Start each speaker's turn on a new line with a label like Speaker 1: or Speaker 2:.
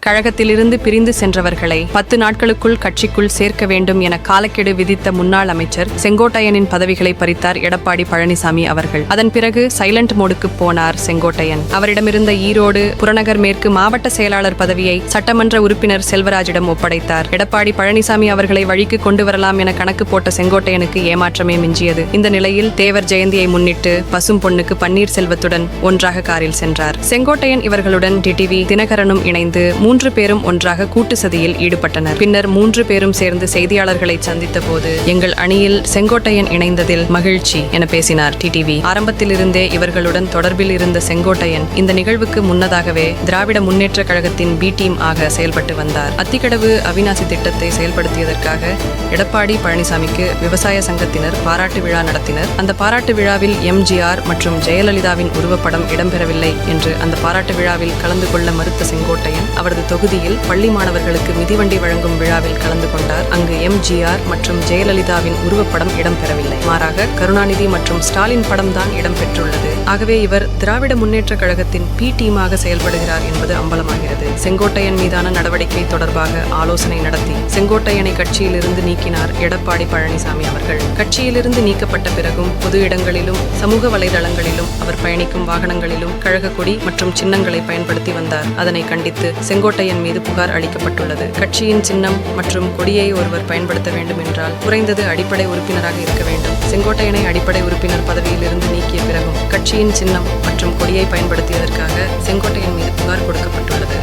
Speaker 1: கழகத்திலிருந்து பிரிந்து சென்றவர்களை 10 நாட்களுக்குள் கட்சிக்குள் சேர்க்க வேண்டும் என காலக்கெடு விதித்த முன்னாள் அமைச்சர் செங்கோட்டையனின் பதவிகளை பறித்தார் எடப்பாடி பழனிசாமி அவர்கள். அதன் பிறகு சைலண்ட் மோடுக்கு போனார் செங்கோட்டையன். அவரிடமிருந்த ஈரோடு புறநகர் மேற்கு மாவட்ட செயலாளர் பதவியை சட்டமன்ற உறுப்பினர் செல்வராஜிடம் ஒப்படைத்தார். எடப்பாடி பழனிசாமி அவர்களை வழிக்கு கொண்டு வரலாம் என கணக்கு போட்ட செங்கோட்டையனுக்கு ஏமாற்றமே மிஞ்சியது. இந்த நிலையில் தேவர் ஜெயந்தியை முன்னிட்டு பசும் பொண்ணுக்கு பன்னீர்செல்வத்துடன் ஒன்றாக காரில் சென்றார். செங்கோட்டையன் இவர்களுடன் டிடிவி தினகரனும் இணைந்து 3 பேரும் ஒன்றாக கூட்டு சதியில் ஈடுபட்டனர். பின்னர் 3 பேரும் சேர்ந்து செய்தியாளர்களை சந்தித்த போது எங்கள் அணியில் செங்கோட்டையன் இணைந்ததில் மகிழ்ச்சி என பேசினார் டிடிவி. ஆரம்பத்திலிருந்தே இவர்களுடன் தொடர்பில் இருந்த செங்கோட்டையன் இந்த நிகழ்வுக்கு முன்னதாகவே திராவிட முன்னேற்ற கழகத்தின் பி டீம் ஆக செயல்பட்டு வந்தார். அத்திக்கடவு அவிநாசி திட்டத்தை செயல்படுத்தியதற்காக எடப்பாடி பழனிசாமிக்கு விவசாய சங்கத்தினர் பாராட்டு விழா நடத்தினர். அந்த பாராட்டு விழாவில் எம்ஜிஆர் மற்றும் ஜெயலலிதாவின் உருவப்படம் இடம்பெறவில்லை என்று அந்த பாராட்டு விழாவில் கலந்து கொள்ள மறுத்த செங்கோட்டையன் அவரது தொகுதியில் பள்ளி மாணவர்களுக்கு மிதிவண்டி வழங்கும் விழாவில் கலந்து கொண்டார். அங்கு எம்ஜிஆர் மற்றும் ஜெயலலிதாவின் உருவப்படம் இடம்பெறவில்லை. மாறாக கருணாநிதி மற்றும் ஸ்டாலின் படம் தான் இடம்பெற்றுள்ளது. ஆகவே இவர் திராவிட முன்னேற்ற கழகத்தின் பி டீமாக செயல்படுகிறார் என்பது அம்பலமாகிறது. செங்கோட்டையன் மீதான நடவடிக்கை தொடர்பாக ஆலோசனை நடத்தி செங்கோட்டையனை கட்சியிலிருந்து நீக்கினார் எடப்பாடி பழனிசாமி அவர்கள். கட்சியிலிருந்து நீக்கப்பட்ட பிறகும் பொது இடங்களிலும் சமூக வலைதளங்களிலும் அவர் பயணிக்கும் வாகனங்களிலும் கழக கொடி மற்றும் சின்னங்களை பயன்படுத்தி வந்தார். அதனை கண்டித்து செங்கோட்டையன் மீது புகார் அளிக்கப்பட்டுள்ளது. கட்சியின் சின்னம் மற்றும் கொடியை ஒருவர் பயன்படுத்த வேண்டும் என்றால் குறைந்தது அடிப்படை உறுப்பினராக இருக்க வேண்டும். செங்கோட்டையனை அடிப்படை உறுப்பினர் பதவியிலிருந்து நீக்கிய பிறகும் கட்சியின் சின்னம் மற்றும் கொடியை பயன்படுத்தியதற்காக செங்கோட்டையன் மீது புகார் கொடுக்கப்பட்டுள்ளது.